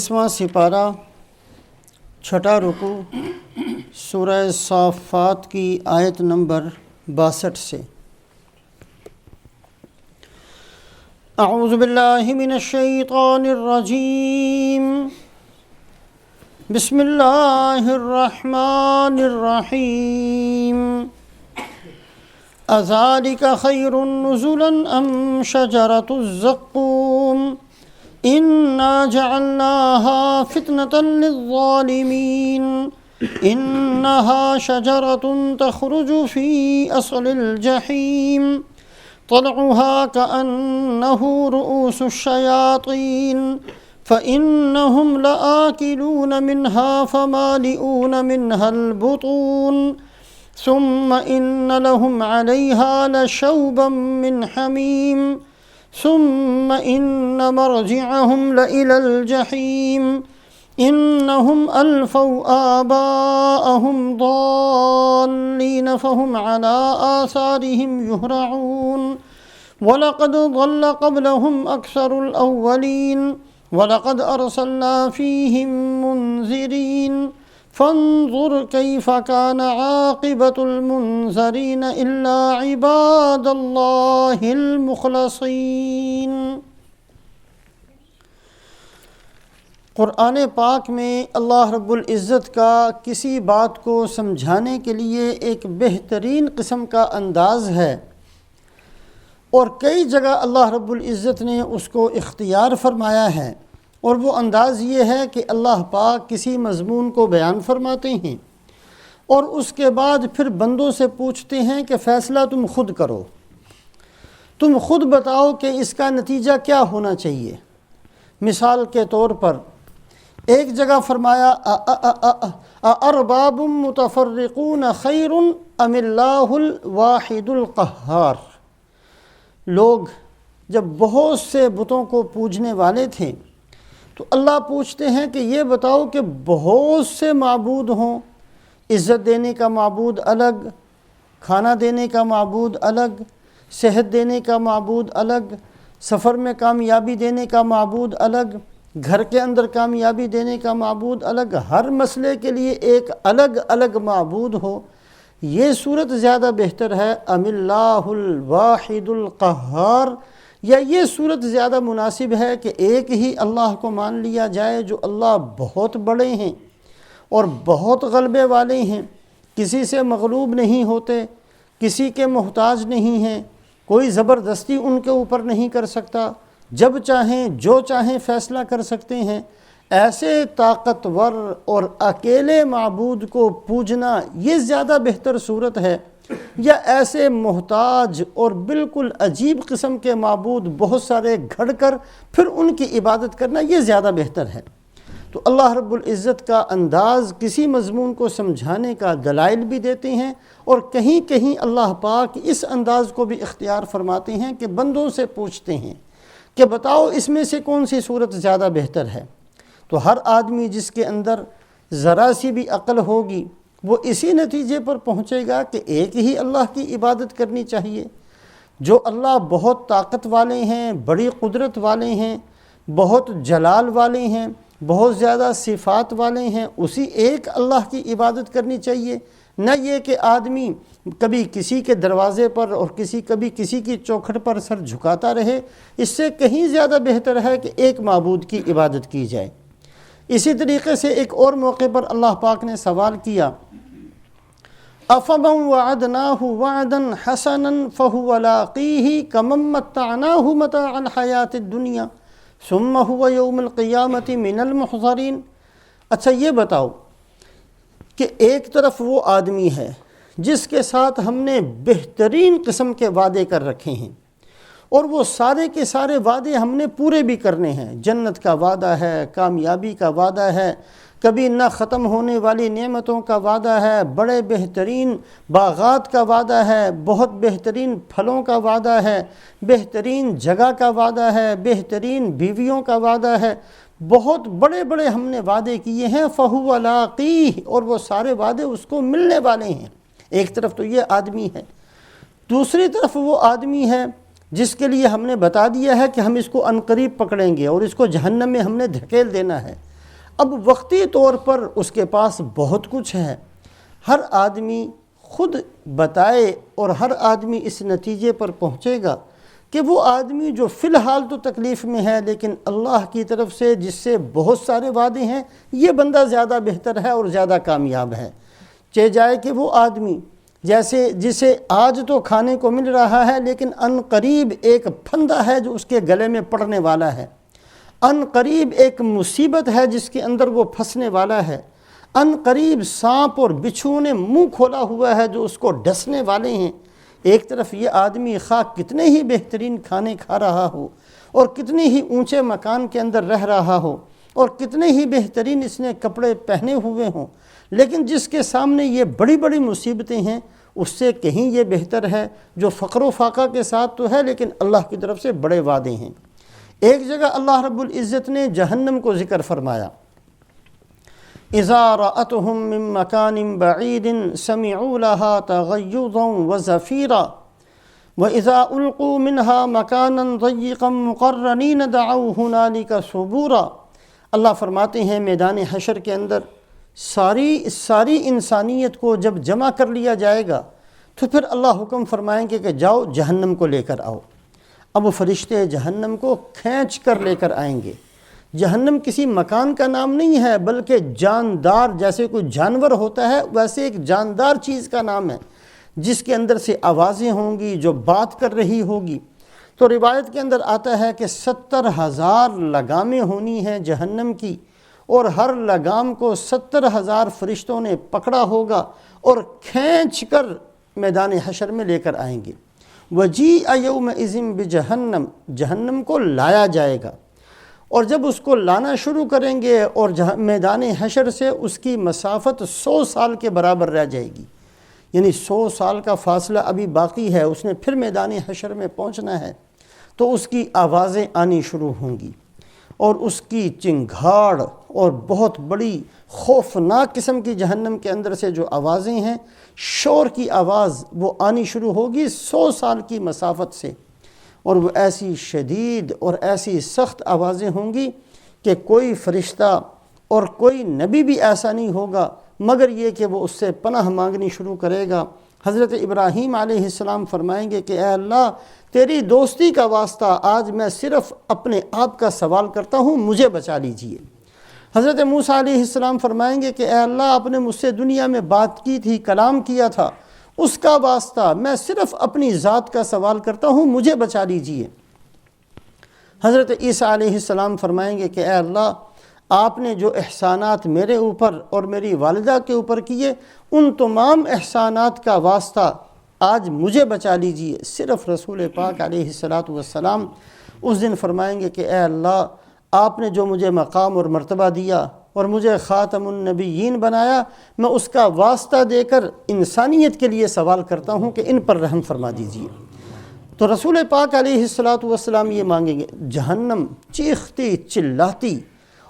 اسواں سپارہ چھٹا رکوع سورہ صافات کی آیت نمبر 62 سے۔ اعوذ باللہ من الشیطان الرجیم، بسم اللہ الرحمن الرحیم۔ اذالک خیر نزلا ام شجرۃ الزقوم إنا جعلناها فتنة للظالمين إنها شجرة تخرج في أصل الجحيم طلعها كأنه رؤوس الشياطين فإنهم لآكلون منها فمالئون منها البطون ثم إن لهم عليها لشوبا من حميم ثم إن مرجعهم لإلى الجحيم إنهم ألفوا آباءهم ضالين فهم على آثارهم يهرعون ولقد ضل قبلهم أكثر الأولين ولقد أرسلنا فيهم منذرين فانظر كيف كان عاقبة المنذرين إلا عباد الله المخلصين۔ قرآن پاک میں اللہ رب العزت کا کسی بات کو سمجھانے کے لیے ایک بہترین قسم کا انداز ہے، اور کئی جگہ اللہ رب العزت نے اس کو اختیار فرمایا ہے، اور وہ انداز یہ ہے کہ اللہ پاک کسی مضمون کو بیان فرماتے ہیں اور اس کے بعد پھر بندوں سے پوچھتے ہیں کہ فیصلہ تم خود کرو، تم خود بتاؤ کہ اس کا نتیجہ کیا ہونا چاہیے۔ مثال کے طور پر ایک جگہ فرمایا ارباب متفرقون خیر ام اللہ الواحد القہار۔ لوگ جب بہت سے بتوں کو پوجنے والے تھے تو اللہ پوچھتے ہیں کہ یہ بتاؤ کہ بہت سے معبود ہوں، عزت دینے کا معبود الگ، کھانا دینے کا معبود الگ، صحت دینے کا معبود الگ، سفر میں کامیابی دینے کا معبود الگ، گھر کے اندر کامیابی دینے کا معبود الگ، ہر مسئلے کے لیے ایک الگ الگ معبود ہو، یہ صورت زیادہ بہتر ہے ام اللہ الواحد القہار، یا یہ صورت زیادہ مناسب ہے کہ ایک ہی اللہ کو مان لیا جائے جو اللہ بہت بڑے ہیں اور بہت غلبے والے ہیں، کسی سے مغلوب نہیں ہوتے، کسی کے محتاج نہیں ہیں، کوئی زبردستی ان کے اوپر نہیں کر سکتا، جب چاہیں جو چاہیں فیصلہ کر سکتے ہیں۔ ایسے طاقتور اور اکیلے معبود کو پوجنا یہ زیادہ بہتر صورت ہے، یا ایسے محتاج اور بالکل عجیب قسم کے معبود بہت سارے گھڑ کر پھر ان کی عبادت کرنا یہ زیادہ بہتر ہے۔ تو اللہ رب العزت کا انداز کسی مضمون کو سمجھانے کا دلائل بھی دیتے ہیں، اور کہیں کہیں اللہ پاک اس انداز کو بھی اختیار فرماتے ہیں کہ بندوں سے پوچھتے ہیں کہ بتاؤ اس میں سے کون سی صورت زیادہ بہتر ہے۔ تو ہر آدمی جس کے اندر ذرا سی بھی عقل ہوگی وہ اسی نتیجے پر پہنچے گا کہ ایک ہی اللہ کی عبادت کرنی چاہیے، جو اللہ بہت طاقت والے ہیں، بڑی قدرت والے ہیں، بہت جلال والے ہیں، بہت زیادہ صفات والے ہیں، اسی ایک اللہ کی عبادت کرنی چاہیے، نہ یہ کہ آدمی کبھی کسی کے دروازے پر اور کبھی کسی کی چوکھٹ پر سر جھکاتا رہے۔ اس سے کہیں زیادہ بہتر ہے کہ ایک معبود کی عبادت کی جائے۔ اسی طریقے سے ایک اور موقع پر اللہ پاک نے سوال کیا أَفَمَنْ وَعَدْنَاهُ وَعْدًا حَسَنًا فَهُوَ لَاقِيهِ كَمَنْ مَتَّعْنَاهُ مَتَاعَ الْحَيَاةِ الدُّنْيَا ثُمَّ هُوَ يَوْمَ الْقِيَامَةِ مِنَ الْمُحْضَرِينَ۔ اچھا یہ بتاؤ کہ ایک طرف وہ آدمی ہے جس کے ساتھ ہم نے بہترین قسم کے وعدے کر رکھے ہیں، اور وہ سارے کے سارے وعدے ہم نے پورے بھی کرنے ہیں، جنت کا وعدہ ہے، کامیابی کا وعدہ ہے، کبھی نہ ختم ہونے والی نعمتوں کا وعدہ ہے، بڑے بہترین باغات کا وعدہ ہے، بہت بہترین پھلوں کا وعدہ ہے، بہترین جگہ کا وعدہ ہے، بہترین بیویوں کا وعدہ ہے، بہت بڑے بڑے ہم نے وعدے کیے ہیں۔ فَهُوَ لَاقِيهِ، اور وہ سارے وعدے اس کو ملنے والے ہیں۔ ایک طرف تو یہ آدمی ہے، دوسری طرف وہ آدمی ہے جس کے لیے ہم نے بتا دیا ہے کہ ہم اس کو عنقریب پکڑیں گے اور اس کو جہنم میں ہم نے دھکیل دینا ہے۔ اب وقتی طور پر اس کے پاس بہت کچھ ہے، ہر آدمی خود بتائے اور ہر آدمی اس نتیجے پر پہنچے گا کہ وہ آدمی جو فی الحال تو تکلیف میں ہے لیکن اللہ کی طرف سے جس سے بہت سارے وعدے ہیں، یہ بندہ زیادہ بہتر ہے اور زیادہ کامیاب ہے۔ چاہے جائے کہ وہ آدمی جسے آج تو کھانے کو مل رہا ہے لیکن ان قریب ایک پھندا ہے جو اس کے گلے میں پڑنے والا ہے، ان قریب ایک مصیبت ہے جس کے اندر وہ پھنسنے والا ہے، ان قریب سانپ اور بچھو نے منہ کھولا ہوا ہے جو اس کو ڈسنے والے ہیں۔ ایک طرف یہ آدمی خواہ کتنے ہی بہترین کھانے کھا رہا ہو اور کتنے ہی اونچے مکان کے اندر رہ رہا ہو اور کتنے ہی بہترین اس نے کپڑے پہنے ہوئے ہوں، لیکن جس کے سامنے یہ بڑی بڑی مصیبتیں ہیں، اس سے کہیں یہ بہتر ہے جو فقر و فاقہ کے ساتھ تو ہے لیکن اللہ کی طرف سے بڑے وعدے ہیں۔ ایک جگہ اللہ رب العزت نے جہنم کو ذکر فرمایا، اِذَا رَأَتْهُم مِّن مَّكَانٍ بَعِيدٍ سَمِعُوا لَهَا تَغَيُّظًا وَزَفِيرًا وَإِذَا أُلْقُوا مِنْهَا مَكَانًا ضَيِّقًا مُقَرَّنِينَ دَعَوْا هُنَالِكَ ثُبُورًا۔ اللہ فرماتے ہیں میدان حشر کے اندر ساری انسانیت کو جب جمع کر لیا جائے گا تو پھر اللہ حکم فرمائیں گے کہ جاؤ جہنم کو لے کر آؤ۔ اب وہ فرشتے جہنم کو کھینچ کر لے کر آئیں گے۔ جہنم کسی مکان کا نام نہیں ہے بلکہ جاندار، جیسے کوئی جانور ہوتا ہے ویسے ایک جاندار چیز کا نام ہے جس کے اندر سے آوازیں ہوں گی جو بات کر رہی ہوگی۔ تو روایت کے اندر آتا ہے کہ 70,000 لگامیں ہونی ہیں جہنم کی، اور ہر لگام کو 70,000 فرشتوں نے پکڑا ہوگا اور کھینچ کر میدان حشر میں لے کر آئیں گے۔ وَجِیءَ یَوْمَئِذٍ بِجَہَنَّمَ، جہنم کو لایا جائے گا، اور جب اس کو لانا شروع کریں گے اور میدان حشر سے اس کی مسافت 100 سال کے برابر رہ جائے گی، یعنی 100 سال کا فاصلہ ابھی باقی ہے، اس نے پھر میدان حشر میں پہنچنا ہے، تو اس کی آوازیں آنی شروع ہوں گی اور اس کی چنگھاڑ اور بہت بڑی خوفناک قسم کی جہنم کے اندر سے جو آوازیں ہیں، شور کی آواز وہ آنی شروع ہوگی 100 سال کی مسافت سے، اور وہ ایسی شدید اور ایسی سخت آوازیں ہوں گی کہ کوئی فرشتہ اور کوئی نبی بھی ایسا نہیں ہوگا مگر یہ کہ وہ اس سے پناہ مانگنی شروع کرے گا۔ حضرت ابراہیم علیہ السلام فرمائیں گے کہ اے اللہ تیری دوستی کا واسطہ آج میں صرف اپنے آپ کا سوال کرتا ہوں، مجھے بچا لیجئے۔ حضرت موسیٰ علیہ السلام فرمائیں گے کہ اے اللہ آپ نے مجھ سے دنیا میں بات کی تھی، کلام کیا تھا، اس کا واسطہ میں صرف اپنی ذات کا سوال کرتا ہوں، مجھے بچا لیجئے۔ حضرت عیسیٰ علیہ السلام فرمائیں گے کہ اے اللہ آپ نے جو احسانات میرے اوپر اور میری والدہ کے اوپر کیے، ان تمام احسانات کا واسطہ آج مجھے بچا لیجئے۔ صرف رسول پاک علیہ السلام اس دن فرمائیں گے کہ اے اللہ آپ نے جو مجھے مقام اور مرتبہ دیا اور مجھے خاتم النبیین بنایا، میں اس کا واسطہ دے کر انسانیت کے لیے سوال کرتا ہوں کہ ان پر رحم فرما دیجئے۔ تو رسول پاک علیہ السلام یہ مانگیں گے۔ جہنم چیختی چلاتی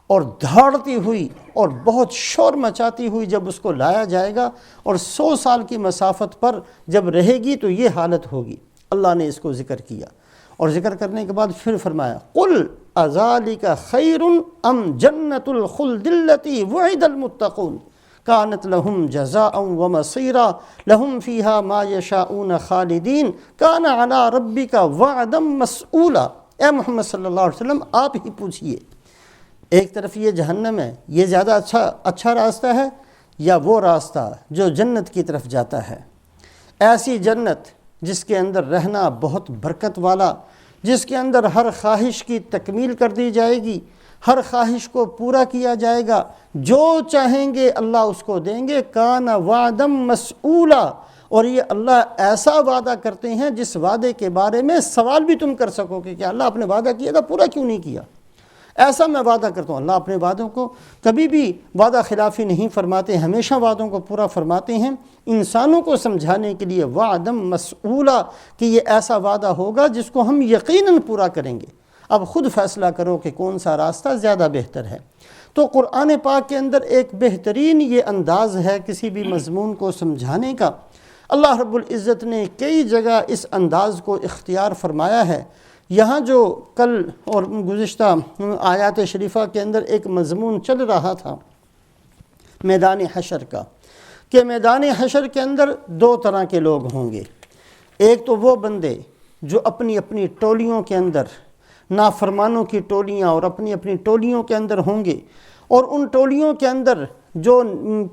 اور دھاڑتی ہوئی اور بہت شور مچاتی ہوئی جب اس کو لایا جائے گا اور 100 سال کی مسافت پر جب رہے گی تو یہ حالت ہوگی۔ اللہ نے اس کو ذکر کیا اور ذکر کرنے کے بعد پھر فرمایا قُلْ أَذَلِكَ خَيْرٌ أَمْ جَنَّةُ الْخُلْدِ الَّتِي وُعِدَ الْمُتَّقُونَ كَانَتْ لَهُمْ جَزَاءً وَمَصِيرًا لَهُمْ فِيهَا مَا يَشَاءُونَ خَالِدِينَ كَانَ عَلَى رَبِّكَ وَعْدًا مَسْئُولًا۔ اے محمد صلی اللہ علیہ وسلم آپ ہی پوچھئے، ایک طرف یہ جہنم ہے، یہ زیادہ اچھا راستہ ہے یا وہ راستہ جو جنت کی طرف جاتا ہے؟ ایسی جنت جس کے اندر رہنا بہت برکت والا، جس کے اندر ہر خواہش کی تکمیل کر دی جائے گی، ہر خواہش کو پورا کیا جائے گا، جو چاہیں گے اللہ اس کو دیں گے۔ کان وعدم مسئولا، اور یہ اللہ ایسا وعدہ کرتے ہیں جس وعدے کے بارے میں سوال بھی تم کر سکو کہ اللہ آپ نے وعدہ کیا تھا پورا کیوں نہیں کیا؟ ایسا میں وعدہ کرتا ہوں۔ اللہ اپنے وعدوں کو کبھی بھی وعدہ خلافی نہیں فرماتے، ہمیشہ وعدوں کو پورا فرماتے ہیں، انسانوں کو سمجھانے کے لیے وعدم مسئولا کہ یہ ایسا وعدہ ہوگا جس کو ہم یقیناً پورا کریں گے۔ اب خود فیصلہ کرو کہ کون سا راستہ زیادہ بہتر ہے۔ تو قرآن پاک کے اندر ایک بہترین یہ انداز ہے کسی بھی مضمون کو سمجھانے کا۔ اللہ رب العزت نے کئی جگہ اس انداز کو اختیار فرمایا ہے یہاں جو کل اور گزشتہ آیات شریفہ کے اندر ایک مضمون چل رہا تھا میدان حشر کا، کہ میدان حشر کے اندر دو طرح کے لوگ ہوں گے۔ ایک تو وہ بندے جو اپنی اپنی ٹولیوں کے اندر نافرمانوں کی ٹولیاں اور اپنی اپنی ٹولیوں کے اندر ہوں گے، اور ان ٹولیوں کے اندر جو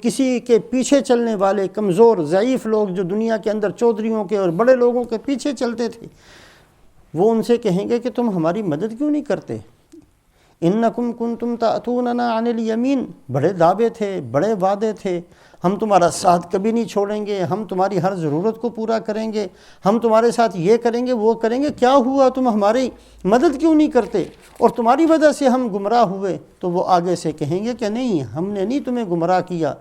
کسی کے پیچھے چلنے والے کمزور ضعیف لوگ جو دنیا کے اندر چودھریوں کے اور بڑے لوگوں کے پیچھے چلتے تھے، وہ ان سے کہیں گے کہ تم ہماری مدد کیوں نہیں کرتے؟ انکم کنتم تأتوننا عن الیمین، بڑے دعوے تھے، بڑے وعدے تھے، ہم تمہارا ساتھ کبھی نہیں چھوڑیں گے، ہم تمہاری ہر ضرورت کو پورا کریں گے، ہم تمہارے ساتھ یہ کریں گے وہ کریں گے، کیا ہوا تم ہماری مدد کیوں نہیں کرتے؟ اور تمہاری وجہ سے ہم گمراہ ہوئے۔ تو وہ آگے سے کہیں گے کہ نہیں، ہم نے نہیں تمہیں گمراہ کیا،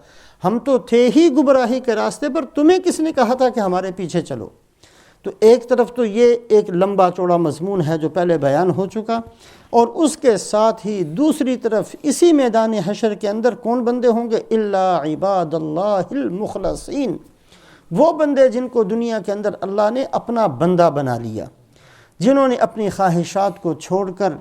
ہم تو تھے ہی گمراہی کے راستے پر، تمہیں کس نے کہا تھا کہ ہمارے پیچھے چلو؟ تو ایک طرف تو یہ ایک لمبا چوڑا مضمون ہے جو پہلے بیان ہو چکا، اور اس کے ساتھ ہی دوسری طرف اسی میدان حشر کے اندر کون بندے ہوں گے؟ الا عباد اللہ المخلصین، وہ بندے جن کو دنیا کے اندر اللہ نے اپنا بندہ بنا لیا، جنہوں نے اپنی خواہشات کو چھوڑ کر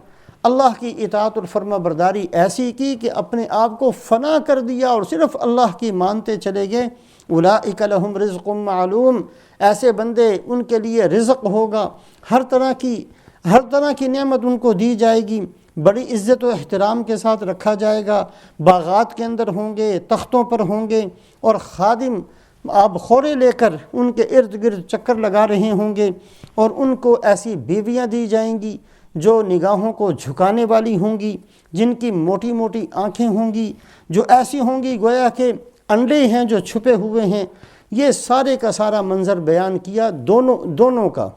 اللہ کی اطاعت اور فرما برداری ایسی کی کہ اپنے آپ کو فنا کر دیا اور صرف اللہ کی مانتے چلے گئے۔ اولئک لہم رزق معلوم، ایسے بندے ان کے لیے رزق ہوگا، ہر طرح کی نعمت ان کو دی جائے گی، بڑی عزت و احترام کے ساتھ رکھا جائے گا، باغات کے اندر ہوں گے، تختوں پر ہوں گے، اور خادم آب خورے لے کر ان کے ارد گرد چکر لگا رہے ہوں گے، اور ان کو ایسی بیویاں دی جائیں گی جو نگاہوں کو جھکانے والی ہوں گی، جن کی موٹی موٹی آنکھیں ہوں گی، جو ایسی ہوں گی گویا کہ انڈے ہیں جو چھپے ہوئے ہیں۔ یہ سارے کا سارا منظر بیان کیا دونوں کا،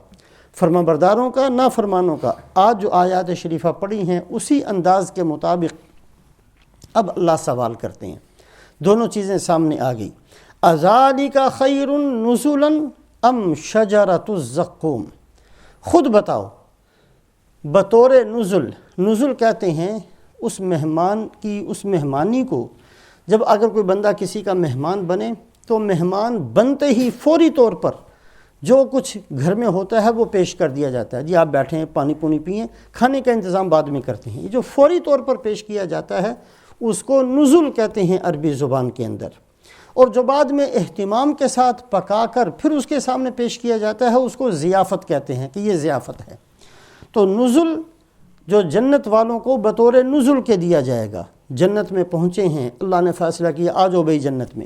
فرما برداروں کا، نافرمانوں کا۔ آج جو آیات شریفہ پڑھی ہیں اسی انداز کے مطابق اب اللہ سوال کرتے ہیں، دونوں چیزیں سامنے آ گئی۔ اذالک خیر نزلا ام شجرۃ الزقوم، خود بتاؤ بطور نزل کہتے ہیں اس مہمان کی اس مہمانی کو، جب اگر کوئی بندہ کسی کا مہمان بنے تو مہمان بنتے ہی فوری طور پر جو کچھ گھر میں ہوتا ہے وہ پیش کر دیا جاتا ہے، جی آپ بیٹھیں ہیں، پانی پونی پئیں، کھانے کا انتظام بعد میں کرتے ہیں۔ یہ جو فوری طور پر پیش کیا جاتا ہے اس کو نزل کہتے ہیں عربی زبان کے اندر، اور جو بعد میں اہتمام کے ساتھ پکا کر پھر اس کے سامنے پیش کیا جاتا ہے اس کو ضیافت کہتے ہیں کہ یہ ضیافت ہے۔ تو نزل جو جنت والوں کو بطور نزل کے دیا جائے گا، جنت میں پہنچے ہیں، اللہ نے فیصلہ کیا آ جاؤ بھائی جنت میں،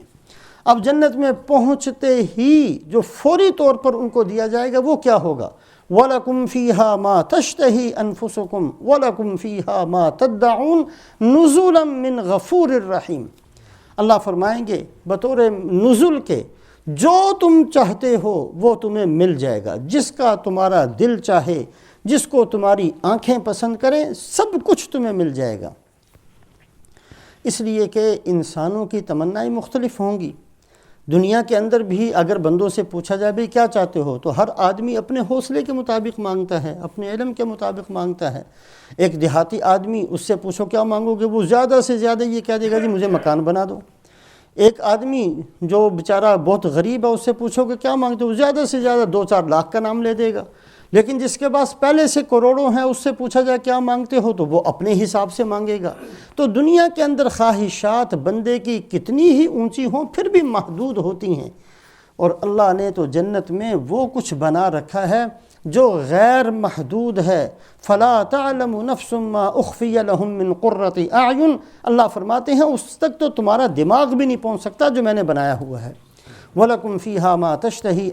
اب جنت میں پہنچتے ہی جو فوری طور پر ان کو دیا جائے گا وہ کیا ہوگا؟ وَلَكُمْ فِيهَا مَا تَشْتَهِي أَنفُسُكُمْ وَلَكُمْ فِيهَا مَا تَدَّعُونَ نُزُلًا مِّن غَفُورٍ رَّحِيمٍ، اللہ فرمائیں گے بطور نزل کے جو تم چاہتے ہو وہ تمہیں مل جائے گا، جس کا تمہارا دل چاہے، جس کو تمہاری آنکھیں پسند کریں، سب کچھ تمہیں مل جائے گا۔ اس لیے کہ انسانوں کی تمنائیں مختلف ہوں گی۔ دنیا کے اندر بھی اگر بندوں سے پوچھا جائے بھئی کیا چاہتے ہو، تو ہر آدمی اپنے حوصلے کے مطابق مانگتا ہے، اپنے علم کے مطابق مانگتا ہے۔ ایک دیہاتی آدمی اس سے پوچھو کیا مانگو گے، وہ زیادہ سے زیادہ یہ کہہ دے گا جی مجھے مکان بنا دو۔ ایک آدمی جو بیچارہ بہت غریب ہے اس سے پوچھو کہ کیا مانگتے ہو، زیادہ سے زیادہ 2-4 لاکھ کا نام لے دے گا۔ لیکن جس کے پاس پہلے سے کروڑوں ہیں اس سے پوچھا جائے کیا مانگتے ہو تو وہ اپنے حساب سے مانگے گا۔ تو دنیا کے اندر خواہشات بندے کی کتنی ہی اونچی ہوں پھر بھی محدود ہوتی ہیں، اور اللہ نے تو جنت میں وہ کچھ بنا رکھا ہے جو غیر محدود ہے۔ فَلَا تَعْلَمُ نَفْسٌ مَّا أُخْفِيَ لَهُم مِّن قُرَّةِ أَعْيُنٍ، اللہ فرماتے ہیں اس تک تو تمہارا دماغ بھی نہیں پہنچ سکتا جو میں نے بنایا ہوا ہے۔ وَلَكُمْ فِيهَا مَا تَشْتَهِي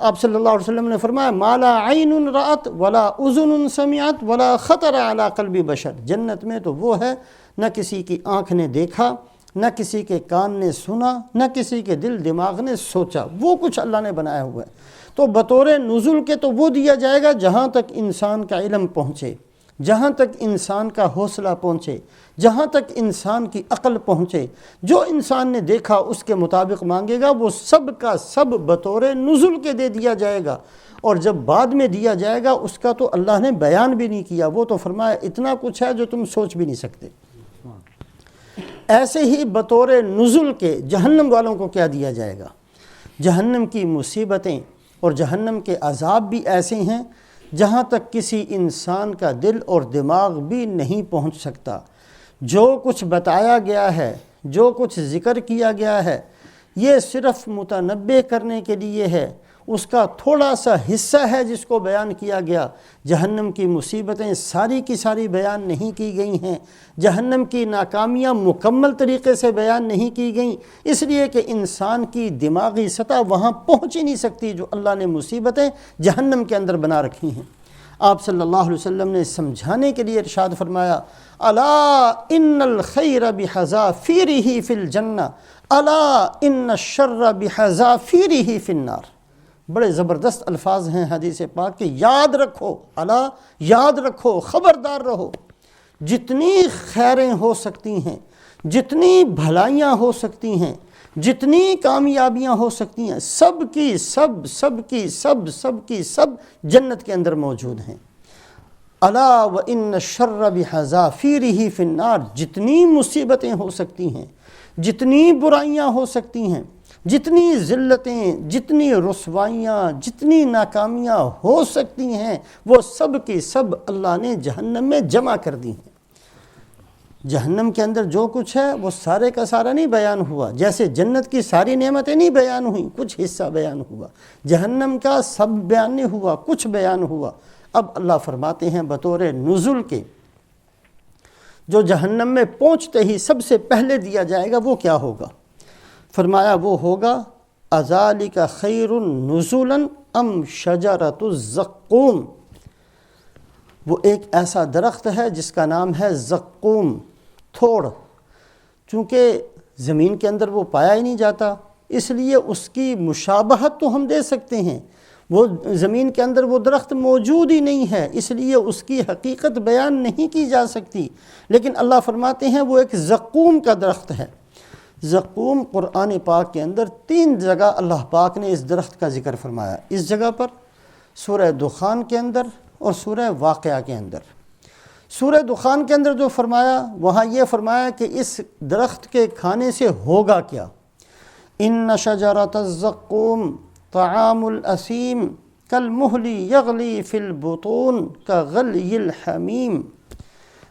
آپ صلی اللہ علیہ وسلم نے فرمایا مَا لَا عَيْنٌ رَأَتْ وَلَا أُذُنٌ سَمِعَتْ وَلَا خَطَرَ عَلَىٰ قَلْبِ بَشَرٍ، جنت میں تو وہ ہے نہ کسی کی آنکھ نے دیکھا، نہ کسی کے کان نے سنا، نہ کسی کے دل دماغ نے سوچا، وہ کچھ اللہ نے بنایا ہوا ہے۔ تو بطور نزول کے تو وہ دیا جائے گا جہاں تک انسان کا علم پہنچے، جہاں تک انسان کا حوصلہ پہنچے، جہاں تک انسان کی عقل پہنچے، جو انسان نے دیکھا اس کے مطابق مانگے گا، وہ سب کا سب بطور نزول کے دے دیا جائے گا۔ اور جب بعد میں دیا جائے گا اس کا تو اللہ نے بیان بھی نہیں کیا، وہ تو فرمایا اتنا کچھ ہے جو تم سوچ بھی نہیں سکتے۔ ایسے ہی بطور نزول کے جہنم والوں کو کیا دیا جائے گا؟ جہنم کی مصیبتیں اور جہنم کے عذاب بھی ایسے ہیں جہاں تک کسی انسان کا دل اور دماغ بھی نہیں پہنچ سکتا۔ جو کچھ بتایا گیا ہے، جو کچھ ذکر کیا گیا ہے، یہ صرف متنبع کرنے کے لیے ہے، اس کا تھوڑا سا حصہ ہے جس کو بیان کیا گیا۔ جہنم کی مصیبتیں ساری کی ساری بیان نہیں کی گئی ہیں، جہنم کی ناکامیاں مکمل طریقے سے بیان نہیں کی گئیں، اس لیے کہ انسان کی دماغی سطح وہاں پہنچ ہی نہیں سکتی جو اللہ نے مصیبتیں جہنم کے اندر بنا رکھی ہیں۔ آپ صلی اللہ علیہ وسلم نے سمجھانے کے لیے ارشاد فرمایا، الا ان الخیر بحذافیرہ فی الجنہ الا ان الشر بحذافیرہ فی النار۔ بڑے زبردست الفاظ ہیں حدیث پاک کے، یاد رکھو، الا یاد رکھو، خبردار رہو، جتنی خیریں ہو سکتی ہیں، جتنی بھلائیاں ہو سکتی ہیں، جتنی کامیابیاں ہو سکتی ہیں، سب کی سب جنت کے اندر موجود ہیں۔ الا وان الشر بحذافیرہ فی النار، جتنی مصیبتیں ہو سکتی ہیں، جتنی برائیاں ہو سکتی ہیں، جتنی ذلتیں، جتنی رسوائیاں، جتنی ناکامیاں ہو سکتی ہیں، وہ سب کی سب اللہ نے جہنم میں جمع کر دی ہیں۔ جہنم کے اندر جو کچھ ہے وہ سارے کا سارا نہیں بیان ہوا، جیسے جنت کی ساری نعمتیں نہیں بیان ہوئیں، کچھ حصہ بیان ہوا۔ جہنم کا سب بیان نہیں ہوا، کچھ بیان ہوا۔ اب اللہ فرماتے ہیں بطور نزول کے، جو جہنم میں پہنچتے ہی سب سے پہلے دیا جائے گا وہ کیا ہوگا؟ فرمایا وہ ہوگا اذالک خیر نزولا ام شجرۃ الزقوم۔ وہ ایک ایسا درخت ہے جس کا نام ہے زقوم، تھوڑ۔ چونکہ زمین کے اندر وہ پایا ہی نہیں جاتا، اس لیے اس کی مشابہت تو ہم دے سکتے ہیں، وہ زمین کے اندر وہ درخت موجود ہی نہیں ہے، اس لیے اس کی حقیقت بیان نہیں کی جا سکتی، لیکن اللہ فرماتے ہیں وہ ایک زقوم کا درخت ہے۔ زقوم قرآن پاک کے اندر 3 جگہ اللہ پاک نے اس درخت کا ذکر فرمایا، اس جگہ پر، سورہ دخان کے اندر اور سورہ واقعہ کے اندر۔ سورہ دخان کے اندر جو فرمایا، وہاں یہ فرمایا کہ اس درخت کے کھانے سے ہوگا کیا؟ ان شجرۃ الزقوم طعام الاسیم کالمہل یغلی فی البطون کغلی الحمیم۔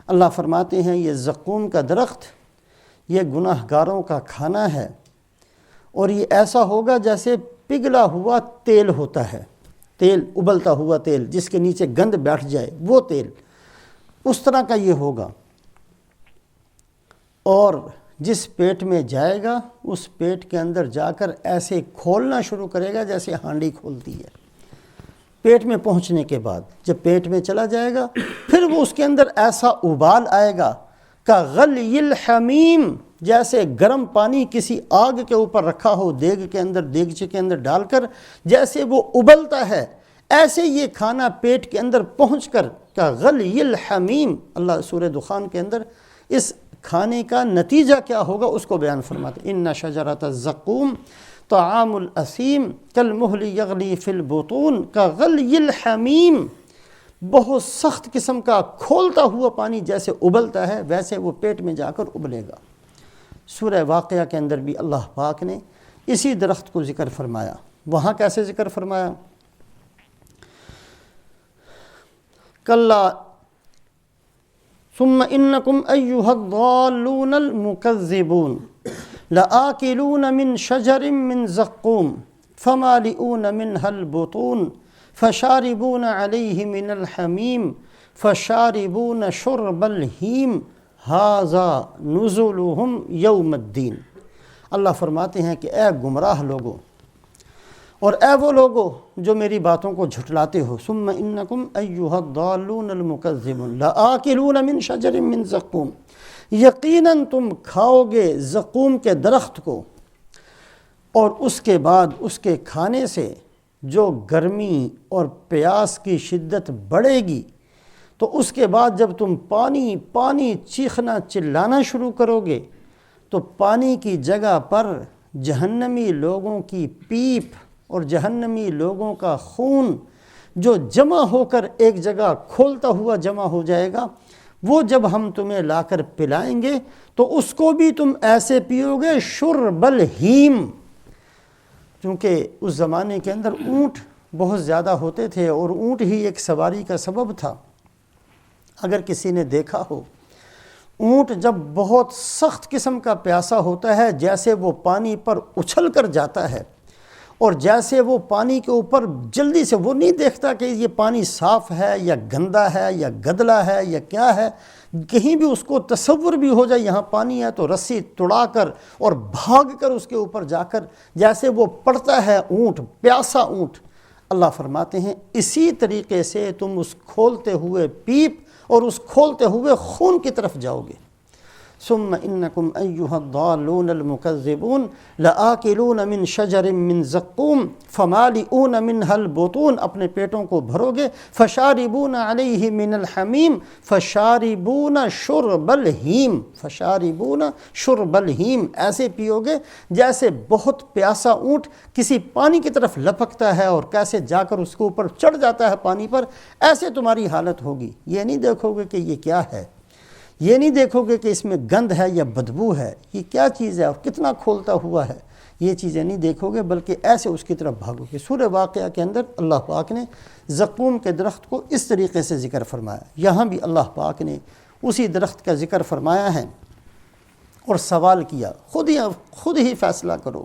اللہ فرماتے ہیں یہ زقوم کا درخت، یہ گناہ گاروں کا کھانا ہے، اور یہ ایسا ہوگا جیسے پگھلا ہوا تیل ہوتا ہے، تیل، ابلتا ہوا تیل جس کے نیچے گند بیٹھ جائے، وہ تیل، اس طرح کا یہ ہوگا، اور جس پیٹ میں جائے گا اس پیٹ کے اندر جا کر ایسے کھولنا شروع کرے گا جیسے ہانڈی کھولتی ہے۔ پیٹ میں پہنچنے کے بعد جب پیٹ میں چلا جائے گا پھر وہ اس کے اندر ایسا ابال آئے گا کغلی الحمیم، جیسے گرم پانی کسی آگ کے اوپر رکھا ہو، دیگ کے اندر، دیگچے کے اندر ڈال کر جیسے وہ ابلتا ہے، ایسے یہ کھانا پیٹ کے اندر پہنچ کر کغلی الحمیم۔ اللہ سورہ دخان کے اندر اس کھانے کا نتیجہ کیا ہوگا اس کو بیان فرماتے، ان شجرۃ الزقوم طعام الاسیم کالمہل یغلی فی البطون کغلی الحمیم۔ بہت سخت قسم کا کھولتا ہوا پانی جیسے ابلتا ہے ویسے وہ پیٹ میں جا کر ابلے گا۔ سورہ واقعہ کے اندر بھی اللہ پاک نے اسی درخت کو ذکر فرمایا۔ وہاں کیسے ذکر فرمایا؟ کلا ثم انکم ایھا الضالون المکذبون لآکلون من شجر من زقوم فمالئون منها البطون فشاربون علیہ من الحمیم فشاربون شرب الہیم ھذا نزلہم یوم الدین۔ اللہ فرماتے ہیں کہ اے گمراہ لوگو اور اے وہ لوگو جو میری باتوں کو جھٹلاتے ہو، ثم انکم ایھا الضالون المکذبون لآکلون من شجر من زقوم، یقیناً تم کھاؤ گے زقوم کے درخت کو، اور اس کے بعد اس کے کھانے سے جو گرمی اور پیاس کی شدت بڑھے گی، تو اس کے بعد جب تم پانی پانی چیخنا چلانا شروع کرو گے تو پانی کی جگہ پر جہنمی لوگوں کی پیپ اور جہنمی لوگوں کا خون جو جمع ہو کر ایک جگہ کھولتا ہوا جمع ہو جائے گا، وہ جب ہم تمہیں لا کر پلائیں گے تو اس کو بھی تم ایسے پیو گے شرب الہیم، کیونکہ اس زمانے کے اندر اونٹ بہت زیادہ ہوتے تھے اور اونٹ ہی ایک سواری کا سبب تھا۔ اگر کسی نے دیکھا ہو اونٹ جب بہت سخت قسم کا پیاسا ہوتا ہے، جیسے وہ پانی پر اچھل کر جاتا ہے اور جیسے وہ پانی کے اوپر جلدی سے، وہ نہیں دیکھتا کہ یہ پانی صاف ہے یا گندا ہے یا گدلا ہے یا کیا ہے، کہیں بھی اس کو تصور بھی ہو جائے یہاں پانی ہے تو رسی توڑا کر اور بھاگ کر اس کے اوپر جا کر جیسے وہ پڑتا ہے اونٹ، پیاسا اونٹ، اللہ فرماتے ہیں اسی طریقے سے تم اس کھولتے ہوئے پیپ اور اس کھولتے ہوئے خون کی طرف جاؤ گے۔ ثم انکم ایھا الضالون المکذبون لآکلون من شجر من زقوم فمالئون منها البطون، اپنے پیٹوں کو بھرو گے، فشاربون علیہ من الحمیم فشاربون شرب الہیم، فشاربون شرب الہیم، ایسے پیو گے جیسے بہت پیاسا اونٹ کسی پانی کی طرف لپکتا ہے اور کیسے جا کر اس کے اوپر چڑھ جاتا ہے پانی پر، ایسے تمہاری حالت ہوگی۔ یہ نہیں دیکھو گے کہ یہ کیا ہے، یہ نہیں دیکھو گے کہ اس میں گند ہے یا بدبو ہے، یہ کیا چیز ہے اور کتنا کھولتا ہوا ہے، یہ چیزیں نہیں دیکھو گے، بلکہ ایسے اس کی طرف بھاگو گے۔ سورہ واقعہ کے اندر اللہ پاک نے زقوم کے درخت کو اس طریقے سے ذکر فرمایا، یہاں بھی اللہ پاک نے اسی درخت کا ذکر فرمایا ہے اور سوال کیا، خود ہی فیصلہ کرو۔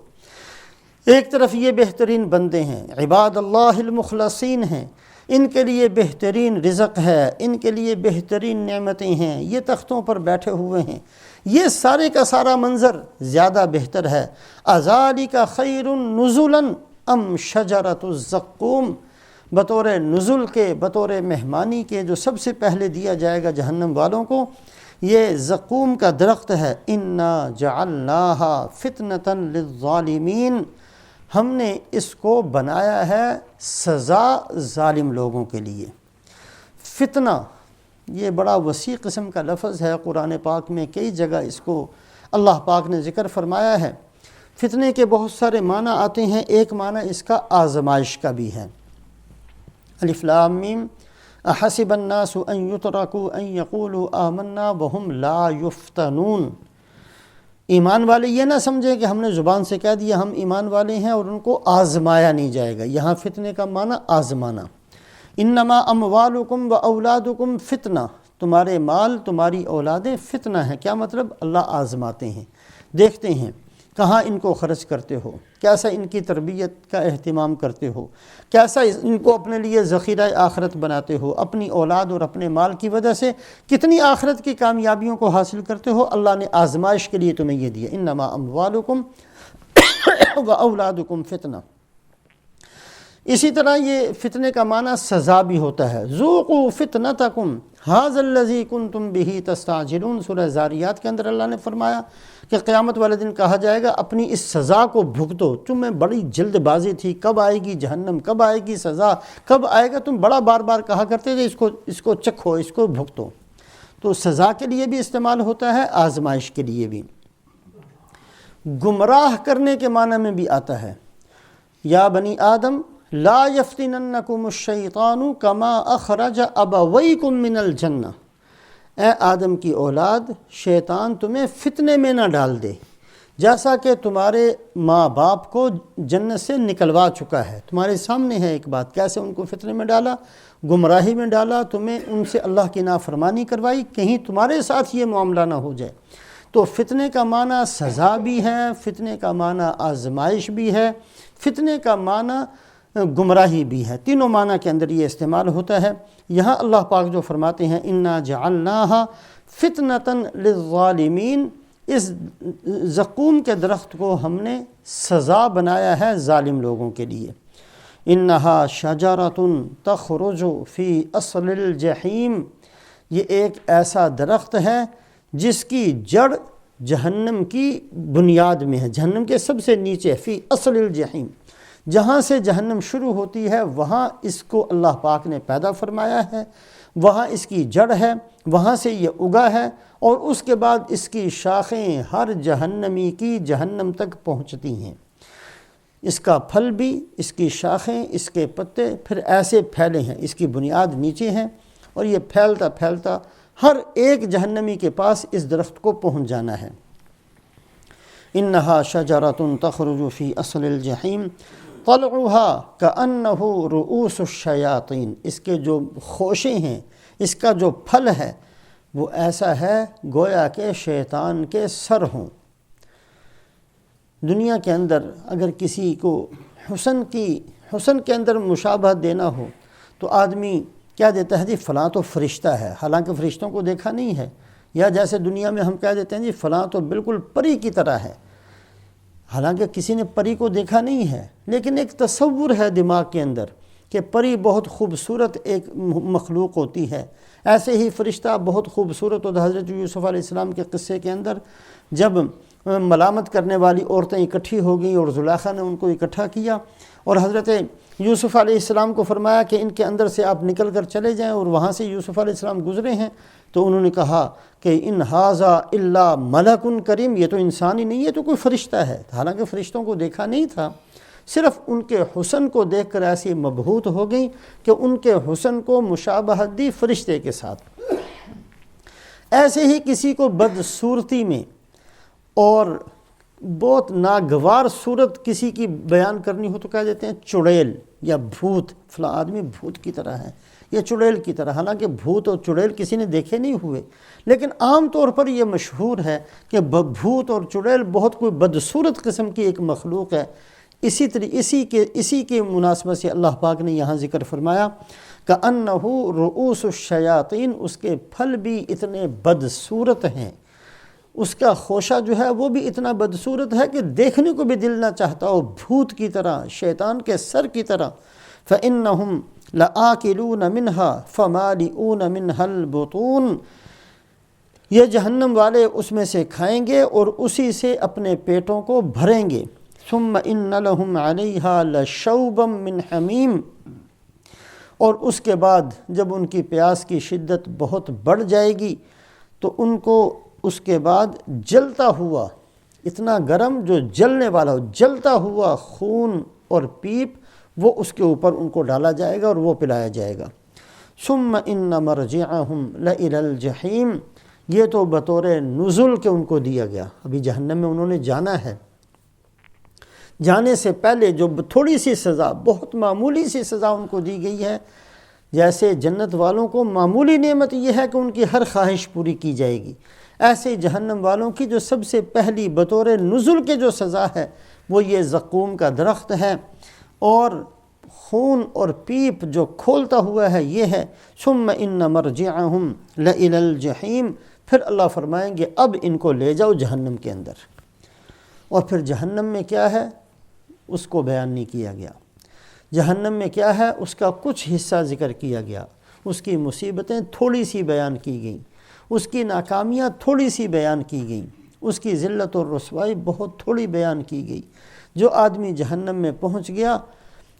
ایک طرف یہ بہترین بندے ہیں، عباد اللہ المخلصین ہیں، ان کے لیے بہترین رزق ہے، ان کے لیے بہترین نعمتیں ہیں، یہ تختوں پر بیٹھے ہوئے ہیں، یہ سارے کا سارا منظر زیادہ بہتر ہے۔ اذالک خیر نزلا ام شجرۃ الزقوم، بطور نزل کے، بطور مہمانی کے جو سب سے پہلے دیا جائے گا جہنم والوں کو، یہ زقوم کا درخت ہے۔ انا جعلناہا فتنۃ للظالمین، ہم نے اس کو بنایا ہے سزا ظالم لوگوں کے لیے۔ فتنہ یہ بڑا وسیع قسم کا لفظ ہے، قرآن پاک میں کئی جگہ اس کو اللہ پاک نے ذکر فرمایا ہے۔ فتنے کے بہت سارے معنی آتے ہیں، ایک معنی اس کا آزمائش کا بھی ہے۔ الف لام میم احسب الناس ان یترکوا ان یقولوا آمنا وهم لا یفتنون، ایمان والے یہ نہ سمجھیں کہ ہم نے زبان سے کہہ دیا ہم ایمان والے ہیں اور ان کو آزمایا نہیں جائے گا۔ یہاں فتنے کا معنی آزمانا۔ انما اموالکم و اولادکم فتنہ، تمہارے مال تمہاری اولادیں فتنہ ہیں۔ کیا مطلب؟ اللہ آزماتے ہیں، دیکھتے ہیں کہاں ان کو خرچ کرتے ہو، کیسا ان کی تربیت کا اہتمام کرتے ہو، کیسا ان کو اپنے لیے ذخیرہ آخرت بناتے ہو، اپنی اولاد اور اپنے مال کی وجہ سے کتنی آخرت کی کامیابیوں کو حاصل کرتے ہو۔ اللہ نے آزمائش کے لیے تمہیں یہ دیا، انما اموالکم و اولادکم فتنہ۔ اسی طرح یہ فتنے کا معنی سزا بھی ہوتا ہے۔ ذوقوا فتنتکم ھذا الذی کنتم بہ تستعجلون، سورہ زاریات کے اندر اللہ نے فرمایا کہ قیامت والے دن کہا جائے گا اپنی اس سزا کو بھگتو، تمہیں بڑی جلد بازی تھی، کب آئے گی جہنم، کب آئے گی سزا، کب آئے گا، تم بڑا بار بار کہا کرتے تھے اس کو چکھو، اس کو بھگتو۔ تو سزا کے لیے بھی استعمال ہوتا ہے، آزمائش کے لیے بھی۔ گمراہ کرنے کے معنی میں بھی آتا ہے، یا بنی آدم لا یفتننکم الشیطان کما اخرج ابویکم من الجنہ، اے آدم کی اولاد شیطان تمہیں فتنے میں نہ ڈال دے، جیسا کہ تمہارے ماں باپ کو جنت سے نکلوا چکا ہے۔ تمہارے سامنے ہے ایک بات، کیسے ان کو فتنے میں ڈالا، گمراہی میں ڈالا، تمہیں ان سے اللہ کی نافرمانی کروائی، کہیں تمہارے ساتھ یہ معاملہ نہ ہو جائے۔ تو فتنے کا معنی سزا بھی ہے، فتنے کا معنی آزمائش بھی ہے، فتنے کا معنی گمراہی بھی ہے، تینوں معنی کے اندر یہ استعمال ہوتا ہے۔ یہاں اللہ پاک جو فرماتے ہیں انا جعلناہا فتنۃ للظالمین، اس زقوم کے درخت کو ہم نے سزا بنایا ہے ظالم لوگوں کے لیے۔ انہا شجرۃ تخرج فی اصل الجحیم، یہ ایک ایسا درخت ہے جس کی جڑ جہنم کی بنیاد میں ہے، جہنم کے سب سے نیچے، فی اصل الجحیم، جہاں سے جہنم شروع ہوتی ہے وہاں اس کو اللہ پاک نے پیدا فرمایا ہے، وہاں اس کی جڑ ہے، وہاں سے یہ اگا ہے، اور اس کے بعد اس کی شاخیں ہر جہنمی کی جہنم تک پہنچتی ہیں۔ اس کا پھل بھی، اس کی شاخیں، اس کے پتے پھر ایسے پھیلے ہیں، اس کی بنیاد نیچے ہیں اور یہ پھیلتا پھیلتا ہر ایک جہنمی کے پاس اس درخت کو پہنچ جانا ہے۔ انہا شجرۃ تخرج فی اصل الجحیم طلعها كأنه رؤوس الشیاطین، اس کے جو خوشے ہیں، اس کا جو پھل ہے وہ ایسا ہے گویا کہ شیطان کے سر ہوں۔ دنیا کے اندر اگر کسی کو حسن کے اندر مشابہت دینا ہو تو آدمی کیا دیتا ہے جی فلاں تو فرشتہ ہے، حالانکہ فرشتوں کو دیکھا نہیں ہے، یا جیسے دنیا میں ہم کہہ دیتے ہیں جی فلاں تو بالکل پری کی طرح ہے، حالانکہ کسی نے پری کو دیکھا نہیں ہے، لیکن ایک تصور ہے دماغ کے اندر کہ پری بہت خوبصورت ایک مخلوق ہوتی ہے، ایسے ہی فرشتہ بہت خوبصورت ہوتا ہے۔ حضرت یوسف علیہ السلام کے قصے کے اندر جب ملامت کرنے والی عورتیں اکٹھی ہو گئیں اور زلیخا نے ان کو اکٹھا کیا اور حضرت یوسف علیہ السلام کو فرمایا کہ ان کے اندر سے آپ نکل کر چلے جائیں، اور وہاں سے یوسف علیہ السلام گزرے ہیں تو انہوں نے کہا کہ ان ھذا الا ملک کریم، یہ تو انسان ہی نہیں، یہ تو کوئی فرشتہ ہے، حالانکہ فرشتوں کو دیکھا نہیں تھا، صرف ان کے حسن کو دیکھ کر ایسی مبہوت ہو گئی کہ ان کے حسن کو مشابہت دی فرشتے کے ساتھ۔ ایسے ہی کسی کو بدصورتی میں اور بہت ناگوار صورت کسی کی بیان کرنی ہو تو کہہ دیتے ہیں چڑیل یا بھوت، فلاں آدمی بھوت کی طرح ہے، یہ چڑیل کی طرح، حالانکہ بھوت اور چڑیل کسی نے دیکھے نہیں ہوئے، لیکن عام طور پر یہ مشہور ہے کہ بھوت اور چڑیل بہت کوئی بدصورت قسم کی ایک مخلوق ہے۔ اسی کے مناسبت سے اللہ پاک نے یہاں ذکر فرمایا کأنہ رؤوس الشیاطین، اس کے پھل بھی اتنے بدصورت ہیں، اس کا خوشہ جو ہے وہ بھی اتنا بدصورت ہے کہ دیکھنے کو بھی دل نہ چاہتا ہو، بھوت کی طرح، شیطان کے سر کی طرح۔ فإنہم لآکلون منہا فمالئون منہا البطون، یہ جہنم والے اس میں سے کھائیں گے اور اسی سے اپنے پیٹوں کو بھریں گے۔ ثم ان لہم علیہا لشوبا من حمیم، اور اس کے بعد جب ان کی پیاس کی شدت بہت بڑھ جائے گی تو ان کو اس کے بعد جلتا ہوا، اتنا گرم جو جلنے والا ہو، جلتا ہوا خون اور پیپ وہ اس کے اوپر ان کو ڈالا جائے گا اور وہ پلایا جائے گا۔ ثم ان مرجعہم لإلی الجحیم، یہ تو بطور نزل کے ان کو دیا گیا، ابھی جہنم میں انہوں نے جانا ہے، جانے سے پہلے جو تھوڑی سی سزا، بہت معمولی سی سزا ان کو دی گئی ہے، جیسے جنت والوں کو معمولی نعمت یہ ہے کہ ان کی ہر خواہش پوری کی جائے گی، ایسے جہنم والوں کی جو سب سے پہلی بطور نزل کے جو سزا ہے وہ یہ زقوم کا درخت ہے اور خون اور پیپ جو کھولتا ہوا ہے یہ ہے۔ ثم ان مرجعہم لإلی الجحیم، پھر اللہ فرمائیں گے اب ان کو لے جاؤ جہنم کے اندر، اور پھر جہنم میں کیا ہے اس کو بیان نہیں کیا گیا، جہنم میں کیا ہے اس کا کچھ حصہ ذکر کیا گیا، اس کی مصیبتیں تھوڑی سی بیان کی گئیں، اس کی ناکامیاں تھوڑی سی بیان کی گئیں، اس کی ذلت اور رسوائی بہت تھوڑی بیان کی گئی۔ جو آدمی جہنم میں پہنچ گیا،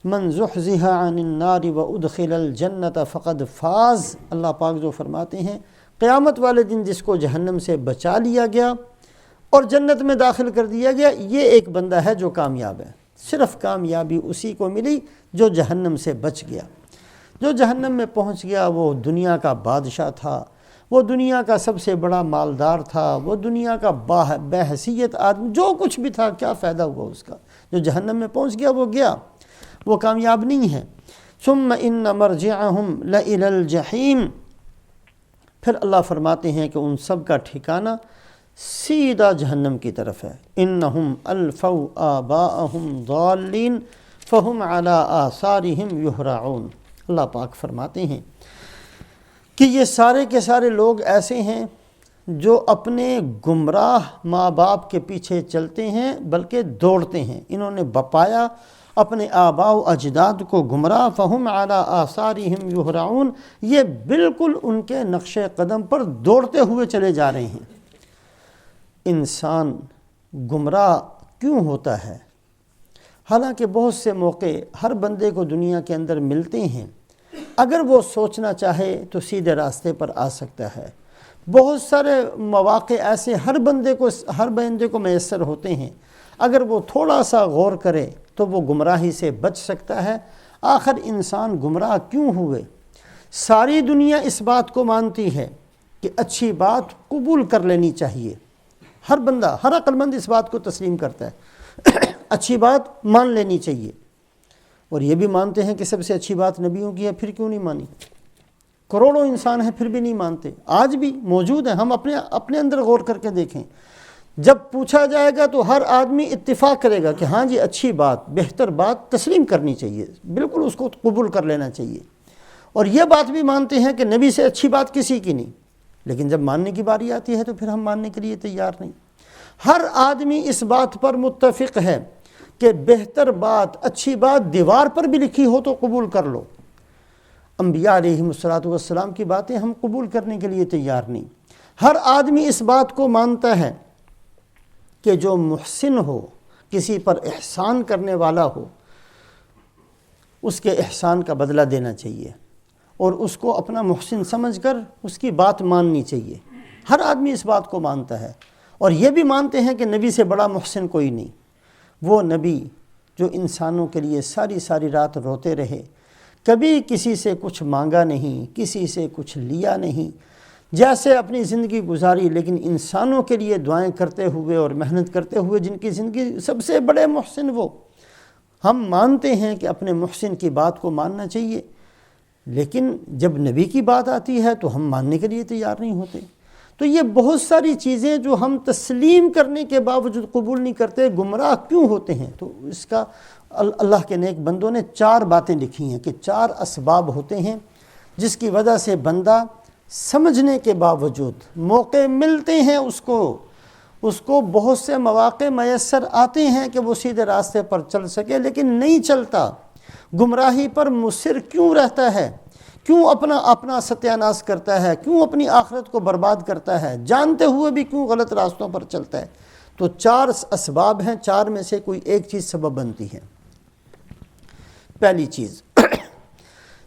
من زحزح عن النار وادخل الجنت فقد فاز، اللہ پاک جو فرماتے ہیں قیامت والے دن جس کو جہنم سے بچا لیا گیا اور جنت میں داخل کر دیا گیا، یہ ایک بندہ ہے جو کامیاب ہے۔ صرف کامیابی اسی کو ملی جو جہنم سے بچ گیا۔ جو جہنم میں پہنچ گیا وہ دنیا کا بادشاہ تھا، وہ دنیا کا سب سے بڑا مالدار تھا، وہ دنیا کا بحیثیت آدمی، جو کچھ بھی تھا، کیا فائدہ ہوا اس کا؟ جو جہنم میں پہنچ گیا وہ گیا، وہ کامیاب نہیں ہے۔ ثم ان مرجعہم لإلی الجحیم، پھر اللہ فرماتے ہیں کہ ان سب کا ٹھکانہ سیدھا جہنم کی طرف ہے۔ انہم الفوا آباءہم ضالین فہم علی آثارہم یہرعون، اللہ پاک فرماتے ہیں کہ یہ سارے کے سارے لوگ ایسے ہیں جو اپنے گمراہ ماں باپ کے پیچھے چلتے ہیں بلکہ دوڑتے ہیں، انہوں نے بپایا اپنے آباء و اجداد کو گمراہ، فہم علی آثارہم یہرعون، یہ بالکل ان کے نقش قدم پر دوڑتے ہوئے چلے جا رہے ہیں۔ انسان گمراہ کیوں ہوتا ہے؟ حالانکہ بہت سے موقع ہر بندے کو دنیا کے اندر ملتے ہیں، اگر وہ سوچنا چاہے تو سیدھے راستے پر آ سکتا ہے۔ بہت سارے مواقع ایسے ہر بندے کو میسر ہوتے ہیں، اگر وہ تھوڑا سا غور کرے تو وہ گمراہی سے بچ سکتا ہے۔ آخر انسان گمراہ کیوں ہوئے؟ ساری دنیا اس بات کو مانتی ہے کہ اچھی بات قبول کر لینی چاہیے، ہر بندہ، ہر عقل مند اس بات کو تسلیم کرتا ہے، اچھی بات مان لینی چاہیے، اور یہ بھی مانتے ہیں کہ سب سے اچھی بات نبیوں کی ہے، پھر کیوں نہیں مانی؟ کروڑوں انسان ہیں پھر بھی نہیں مانتے، آج بھی موجود ہیں۔ ہم اپنے اندر غور کر کے دیکھیں، جب پوچھا جائے گا تو ہر آدمی اتفاق کرے گا کہ ہاں جی اچھی بات، بہتر بات تسلیم کرنی چاہیے، بالکل اس کو قبول کر لینا چاہیے۔ اور یہ بات بھی مانتے ہیں کہ نبی سے اچھی بات کسی کی نہیں، لیکن جب ماننے کی باری آتی ہے تو پھر ہم ماننے کے لیے تیار نہیں۔ ہر آدمی اس بات پر متفق ہے کہ بہتر بات، اچھی بات دیوار پر بھی لکھی ہو تو قبول کر لو۔ انبیاء علیہم السلام کی باتیں ہم قبول کرنے کے لیے تیار نہیں۔ ہر آدمی اس بات کو مانتا ہے کہ جو محسن ہو، کسی پر احسان کرنے والا ہو، اس کے احسان کا بدلہ دینا چاہیے اور اس کو اپنا محسن سمجھ کر اس کی بات ماننی چاہیے۔ ہر آدمی اس بات کو مانتا ہے، اور یہ بھی مانتے ہیں کہ نبی سے بڑا محسن کوئی نہیں۔ وہ نبی جو انسانوں کے لیے ساری رات روتے رہے، کبھی کسی سے کچھ مانگا نہیں، کسی سے کچھ لیا نہیں، جیسے اپنی زندگی گزاری، لیکن انسانوں کے لیے دعائیں کرتے ہوئے اور محنت کرتے ہوئے، جن کی زندگی سب سے بڑے محسن وہ۔ ہم مانتے ہیں کہ اپنے محسن کی بات کو ماننا چاہیے، لیکن جب نبی کی بات آتی ہے تو ہم ماننے کے لیے تیار نہیں ہوتے۔ تو یہ بہت ساری چیزیں جو ہم تسلیم کرنے کے باوجود قبول نہیں کرتے، گمراہ کیوں ہوتے ہیں؟ تو اس کا اللہ کے نیک بندوں نے 4 باتیں لکھی ہیں کہ 4 اسباب ہوتے ہیں جس کی وجہ سے بندہ سمجھنے کے باوجود، موقع ملتے ہیں اس کو بہت سے مواقع میسر آتے ہیں کہ وہ سیدھے راستے پر چل سکے، لیکن نہیں چلتا۔ گمراہی پر مصر کیوں رہتا ہے؟ کیوں اپنا ستیہ ناش کرتا ہے؟ کیوں اپنی آخرت کو برباد کرتا ہے؟ جانتے ہوئے بھی کیوں غلط راستوں پر چلتا ہے؟ تو 4 اسباب ہیں، 4 میں سے کوئی ایک چیز سبب بنتی ہے۔ پہلی چیز،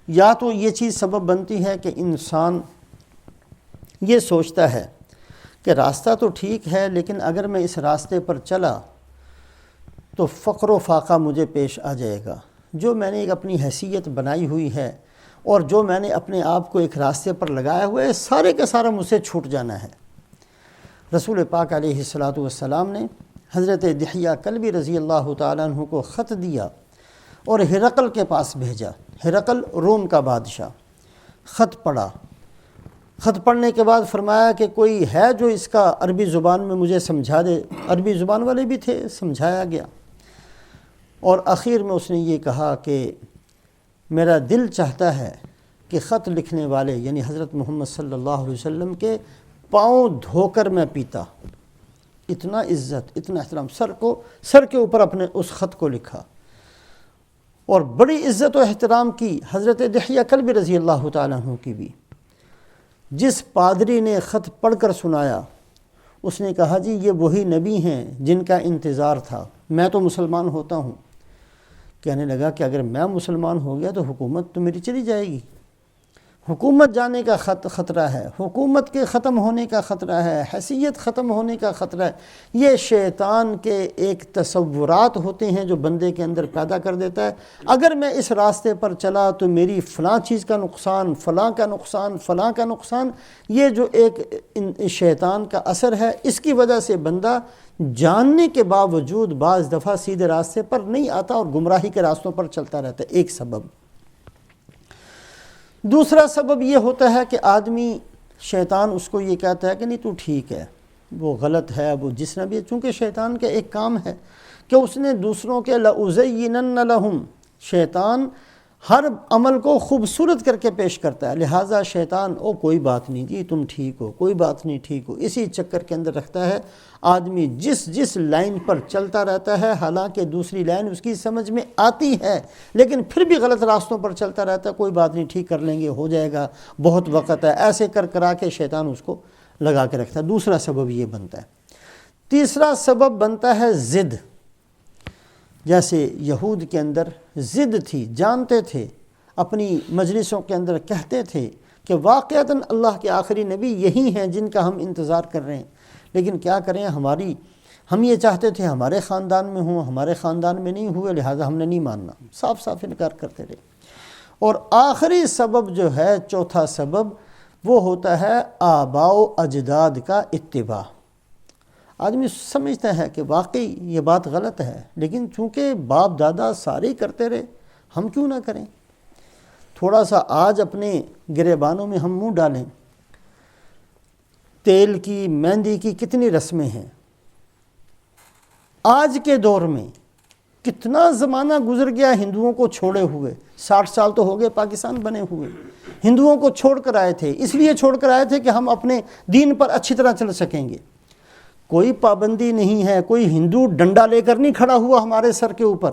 یا تو یہ چیز سبب بنتی ہے کہ انسان یہ سوچتا ہے کہ راستہ تو ٹھیک ہے، لیکن اگر میں اس راستے پر چلا تو فقر و فاقہ مجھے پیش آ جائے گا۔ جو میں نے ایک اپنی حیثیت بنائی ہوئی ہے اور جو میں نے اپنے آپ کو ایک راستے پر لگایا ہوا ہے، سارے کا سارا مجھ سے چھوٹ جانا ہے۔ رسول پاک علیہ السلام نے حضرت دحیہ کلبی رضی اللہ تعالیٰ عنہ کو خط دیا اور ہرقل کے پاس بھیجا۔ ہرقل روم کا بادشاہ، خط پڑھا۔ خط پڑھنے کے بعد فرمایا کہ کوئی ہے جو اس کا عربی زبان میں مجھے سمجھا دے۔ عربی زبان والے بھی تھے، سمجھایا گیا، اور آخر میں اس نے یہ کہا کہ میرا دل چاہتا ہے کہ خط لکھنے والے یعنی حضرت محمد صلی اللہ علیہ وسلم کے پاؤں دھو کر میں پیتا۔ اتنا عزت، اتنا احترام، سر کے اوپر اپنے اس خط کو لکھا اور بڑی عزت و احترام کی حضرت دحیہ کلبی رضی اللہ تعالیٰ عنہ کی بھی۔ جس پادری نے خط پڑھ کر سنایا، اس نے کہا جی یہ وہی نبی ہیں جن کا انتظار تھا، میں تو مسلمان ہوتا ہوں۔ کہنے لگا کہ اگر میں مسلمان ہو گیا تو حکومت تو میری چلی جائے گی، حکومت جانے کا خطرہ ہے، حکومت کے ختم ہونے کا خطرہ ہے، حیثیت ختم ہونے کا خطرہ ہے۔ یہ شیطان کے ایک تصورات ہوتے ہیں جو بندے کے اندر پیدا کر دیتا ہے۔ اگر میں اس راستے پر چلا تو میری فلاں چیز کا نقصان، فلاں کا نقصان، فلاں کا نقصان۔ یہ جو ایک شیطان کا اثر ہے، اس کی وجہ سے بندہ جاننے کے باوجود بعض دفعہ سیدھے راستے پر نہیں آتا اور گمراہی کے راستوں پر چلتا رہتا ہے۔ ایک سبب۔ دوسرا سبب یہ ہوتا ہے کہ آدمی، شیطان اس کو یہ کہتا ہے کہ نہیں تو ٹھیک ہے، وہ غلط ہے، وہ جس نے بھی، چونکہ شیطان کا ایک کام ہے کہ اس نے دوسروں کے لَأُزَيِّنَنَّ لَهُمْ، شیطان ہر عمل کو خوبصورت کر کے پیش کرتا ہے، لہٰذا شیطان کوئی بات نہیں جی تم ٹھیک ہو، کوئی بات نہیں ٹھیک ہو، اسی چکر کے اندر رکھتا ہے۔ آدمی جس لائن پر چلتا رہتا ہے، حالانکہ دوسری لائن اس کی سمجھ میں آتی ہے، لیکن پھر بھی غلط راستوں پر چلتا رہتا ہے۔ کوئی بات نہیں، ٹھیک کر لیں گے، ہو جائے گا، بہت وقت ہے، ایسے کرا کے شیطان اس کو لگا کے رکھتا ہے۔ دوسرا سبب یہ بنتا ہے۔ تیسرا سبب بنتا ہے ضد۔ جیسے یہود کے اندر ضد تھی، جانتے تھے، اپنی مجلسوں کے اندر کہتے تھے کہ واقعتاً اللہ کے آخری نبی یہی ہیں جن کا ہم انتظار کر رہے ہیں، لیکن کیا کریں، ہم یہ چاہتے تھے ہمارے خاندان میں ہوں، ہمارے خاندان میں نہیں ہوئے، لہٰذا ہم نے نہیں ماننا، صاف صاف انکار کرتے رہے۔ اور آخری سبب جو ہے، چوتھا سبب، وہ ہوتا ہے آباء و اجداد کا اتباع۔ آدمی سمجھتا ہے کہ واقعی یہ بات غلط ہے، لیکن چونکہ باپ دادا سارے کرتے رہے، ہم کیوں نہ کریں؟ تھوڑا سا آج اپنے گریبانوں میں ہم منہ ڈالیں، تیل کی، مہندی کی کتنی رسمیں ہیں آج کے دور میں، کتنا زمانہ گزر گیا ہندوؤں کو چھوڑے ہوئے، 60 سال تو ہو گئے پاکستان بنے ہوئے، ہندوؤں کو چھوڑ کر آئے تھے، اس لیے چھوڑ کر آئے تھے کہ ہم اپنے دین پر اچھی طرح چل سکیں گے۔ کوئی پابندی نہیں ہے، کوئی ہندو ڈنڈا لے کر نہیں کھڑا ہوا ہمارے سر کے اوپر،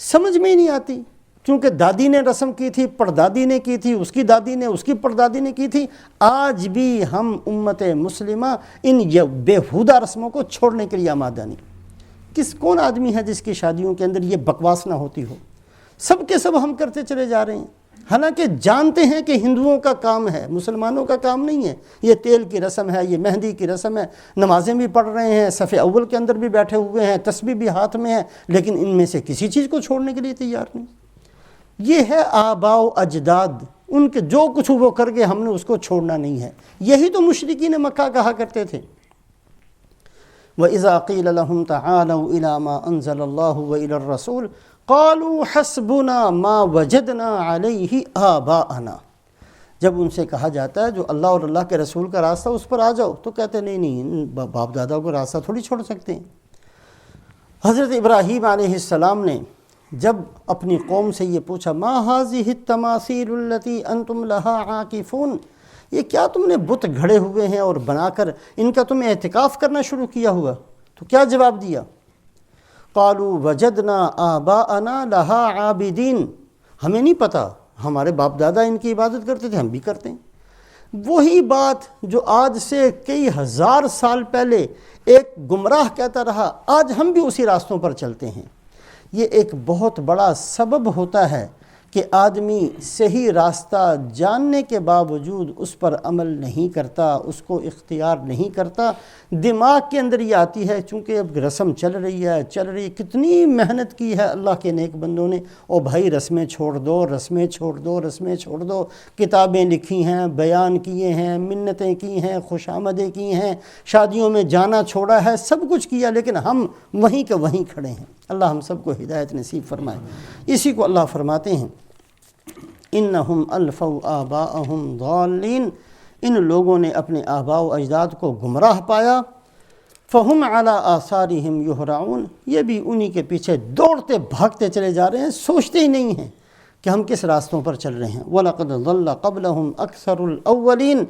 سمجھ میں ہی نہیں آتی، کیونکہ دادی نے رسم کی تھی، پردادی نے کی تھی، اس کی دادی نے، اس کی پردادی نے کی تھی۔ آج بھی ہم امت مسلمہ ان بیہودہ رسموں کو چھوڑنے کے لیے آمادہ نہیں۔ کون آدمی ہے جس کی شادیوں کے اندر یہ بکواس نہ ہوتی ہو؟ سب کے سب ہم کرتے چلے جا رہے ہیں، حالانکہ جانتے ہیں کہ ہندوؤں کا کام ہے، مسلمانوں کا کام نہیں ہے۔ یہ تیل کی رسم ہے، یہ مہندی کی رسم ہے، نمازیں بھی پڑھ رہے ہیں، صف اول کے اندر بھی بیٹھے ہوئے ہیں، تسبیح بھی ہاتھ میں ہے، لیکن ان میں سے کسی چیز کو چھوڑنے کے لیے تیار نہیں۔ یہ ہے آباء و اجداد، ان کے جو کچھ وہ کر گئے ہم نے اس کو چھوڑنا نہیں ہے۔ یہی تو مشرکین مکہ کہا کرتے تھے۔ وَإِذَا قِيلَ لَهُمْ تَعَالَوْا إِلَى مَا أَنزَلَ اللَّهُ وَإِلَى الرَّسُولِ قَالُوا حَسْبُنَا مَا وَجَدْنَا عَلَيْهِ آبَاءَنَا، جب ان سے کہا جاتا ہے جو اللہ اور اللہ کے رسول کا راستہ اس پر آ جاؤ، تو کہتے نہیں، باپ دادا کو راستہ تھوڑی چھوڑ سکتے ہیں۔ حضرت ابراہیم علیہ السلام نے جب اپنی قوم سے یہ پوچھا، مَا هَذِهِ التَّمَاثِيلُ الَّتِي أَنْتُمْ لَهَا عَاكِفُونَ، یہ کیا تم نے بت گھڑے ہوئے ہیں اور بنا کر ان کا تم اعتکاف کرنا شروع کیا ہوا؟ تو کیا جواب دیا؟ قالوا وجدنا آباءنا لها عابدین، ہمیں نہیں پتا، ہمارے باپ دادا ان کی عبادت کرتے تھے، ہم بھی کرتے ہیں۔ وہی بات جو آج سے کئی ہزار سال پہلے ایک گمراہ کہتا رہا، آج ہم بھی اسی راستوں پر چلتے ہیں۔ یہ ایک بہت بڑا سبب ہوتا ہے کہ آدمی صحیح راستہ جاننے کے باوجود اس پر عمل نہیں کرتا، اس کو اختیار نہیں کرتا۔ دماغ کے اندر یہ آتی ہے، چونکہ اب رسم چل رہی ہے، کتنی محنت کی ہے اللہ کے نیک بندوں نے، او بھائی رسمیں چھوڑ دو، رسمیں چھوڑ دو، رسمیں چھوڑ دو، کتابیں لکھی ہیں، بیان کیے ہیں، منتیں کی ہیں، خوش آمدیں کی ہیں، شادیوں میں جانا چھوڑا ہے، سب کچھ کیا، لیکن ہم وہیں کے وہیں کھڑے ہیں۔ اللہ ہم سب کو ہدایت نصیب فرمائے۔ اسی کو اللہ فرماتے ہیں، انہم الفوا آباءہم ضالین، ان لوگوں نے اپنے آباء و اجداد کو گمراہ پایا، فہم علی آثارہم یہرعون، یہ بھی انہی کے پیچھے دوڑتے بھاگتے چلے جا رہے ہیں، سوچتے ہی نہیں ہیں کہ ہم کس راستوں پر چل رہے ہیں۔ وَلَقَدْ ضَلَّ قَبْلَهُمْ أَكْثَرُ الْأَوَّلِينَ،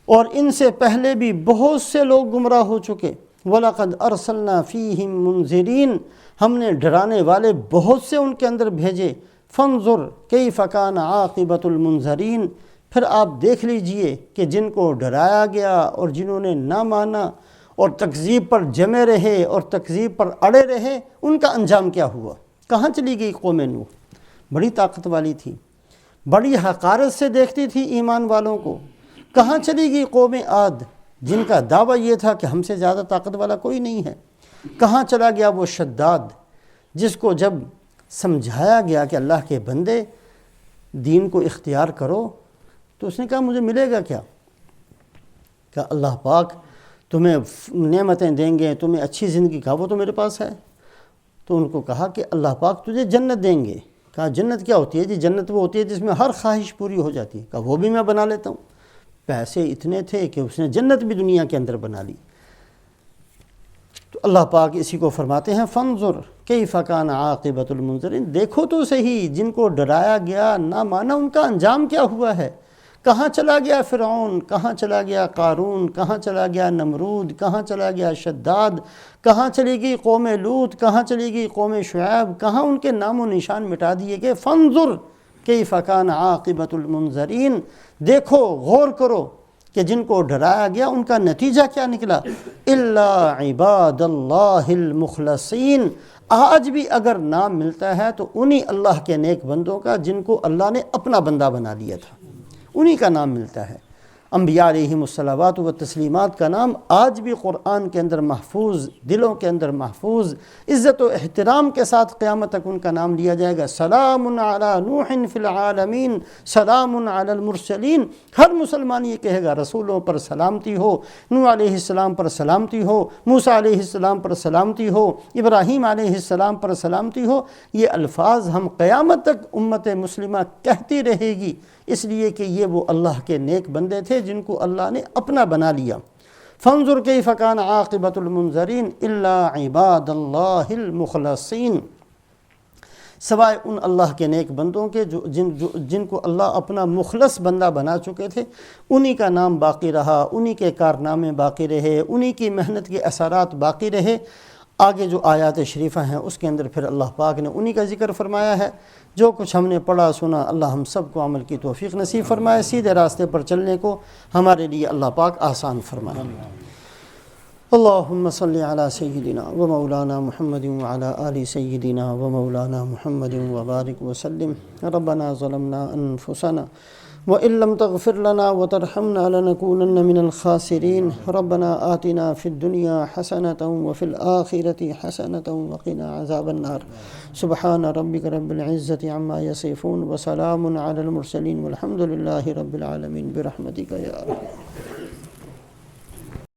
اور ان سے پہلے بھی بہت سے لوگ گمراہ ہو چکے۔ وَلَقَدْ أَرْسَلْنَا فِيهِمْ مُنذِرِينَ، ہم نے ڈرانے والے بہت سے ان کے اندر بھیجے۔ فانظر کیف کان عاقبۃ المنذرین، پھر آپ دیکھ لیجئے کہ جن کو ڈرایا گیا اور جنہوں نے نہ مانا اور تکذیب پر جمے رہے اور تکذیب پر اڑے رہے، ان کا انجام کیا ہوا۔ کہاں چلی گئی قوم نوح؟ بڑی طاقت والی تھی، بڑی حقارت سے دیکھتی تھی ایمان والوں کو۔ کہاں چلی گئی قوم عاد، جن کا دعویٰ یہ تھا کہ ہم سے زیادہ طاقت والا کوئی نہیں ہے؟ کہاں چلا گیا وہ شداد، جس کو جب سمجھایا گیا کہ اللہ کے بندے دین کو اختیار کرو، تو اس نے کہا مجھے ملے گا کیا؟ کہ اللہ پاک تمہیں نعمتیں دیں گے، تمہیں اچھی زندگی کا، وہ تو میرے پاس ہے۔ تو ان کو کہا کہ اللہ پاک تجھے جنت دیں گے۔ کہا جنت کیا ہوتی ہے جی؟ جنت وہ ہوتی ہے جس میں ہر خواہش پوری ہو جاتی ہے۔ کہا وہ بھی میں بنا لیتا ہوں۔ پیسے اتنے تھے کہ اس نے جنت بھی دنیا کے اندر بنا لی۔ تو اللہ پاک اسی کو فرماتے ہیں، فانظر کیف کان عاقبۃ المنذرین، دیکھو تو صحیح جن کو ڈرایا گیا نہ مانا، ان کا انجام کیا ہوا ہے۔ کہاں چلا گیا فرعون، کہاں چلا گیا قارون، کہاں چلا گیا نمرود، کہاں چلا گیا شداد، کہاں چلی گئی قوم لوط، کہاں چلی گئی قوم شعیب، کہاں ان کے نام و نشان مٹا دیے گئے۔ فانظر کیف کان عاقبۃ المنذرین، دیکھو غور کرو کہ جن کو ڈرایا گیا ان کا نتیجہ کیا نکلا۔ الا عباد اللہ المخلصین، آج بھی اگر نام ملتا ہے تو انہی اللہ کے نیک بندوں کا جن کو اللہ نے اپنا بندہ بنا لیا تھا، انہی کا نام ملتا ہے۔ انبیاء علیہم الصلوات و تسلیمات کا نام آج بھی قرآن کے اندر محفوظ، دلوں کے اندر محفوظ، عزت و احترام کے ساتھ قیامت تک ان کا نام لیا جائے گا۔ سلام علی نوح فی العالمین، سلام علی المرسلین۔ ہر مسلمان یہ کہے گا رسولوں پر سلامتی ہو، نوح علیہ السلام پر سلامتی ہو، موسیٰ علیہ السلام پر سلامتی ہو، ابراہیم علیہ السلام پر سلامتی ہو۔ یہ الفاظ ہم قیامت تک امت مسلمہ کہتی رہے گی، اس لیے کہ یہ وہ اللہ کے نیک بندے تھے جن کو اللہ نے اپنا بنا لیا۔ فانظر کیف کان عاقبۃ المنذرین الا عباد اللہ المخلصین، سوائے ان اللہ کے نیک بندوں کے جن کو اللہ اپنا مخلص بندہ بنا چکے تھے، انہی کا نام باقی رہا، انہی کے کارنامے باقی رہے، انہی کی محنت کے اثرات باقی رہے۔ آگے جو آیات شریفہ ہیں اس کے اندر پھر اللہ پاک نے انہی کا ذکر فرمایا ہے۔ جو کچھ ہم نے پڑھا سنا، اللہ ہم سب کو عمل کی توفیق نصیب فرمائے، سیدھے راستے پر چلنے کو ہمارے لیے اللہ پاک آسان فرمائے۔ اللہم صلی علی سیدنا و مولانا محمد وعلی آل سیدنا و مولانا محمد وبارک وسلم۔ ربنا ظلمنا انفسنا وَإِن لَّمْ تَغْفِرْ لَنَا وَتَرْحَمْنَا لَنَكُونَنَّ مِنَ الْخَاسِرِينَ رَبَّنَا آتِنَا فِي الدُّنْيَا حَسَنَةً وَفِي الْآخِرَةِ حَسَنَةً وَقِنَا عَذَابَ النَّارِ سُبْحَانَ رَبِّكَ رَبِّ الْعِزَّةِ عَمَّا يَصِفُونَ وَسَلَامٌ عَلَى الْمُرْسَلِينَ وَالْحَمْدُ لِلَّهِ رَبِّ الْعَالَمِينَ بِرَحْمَتِكَ يَا أَرْحَمَ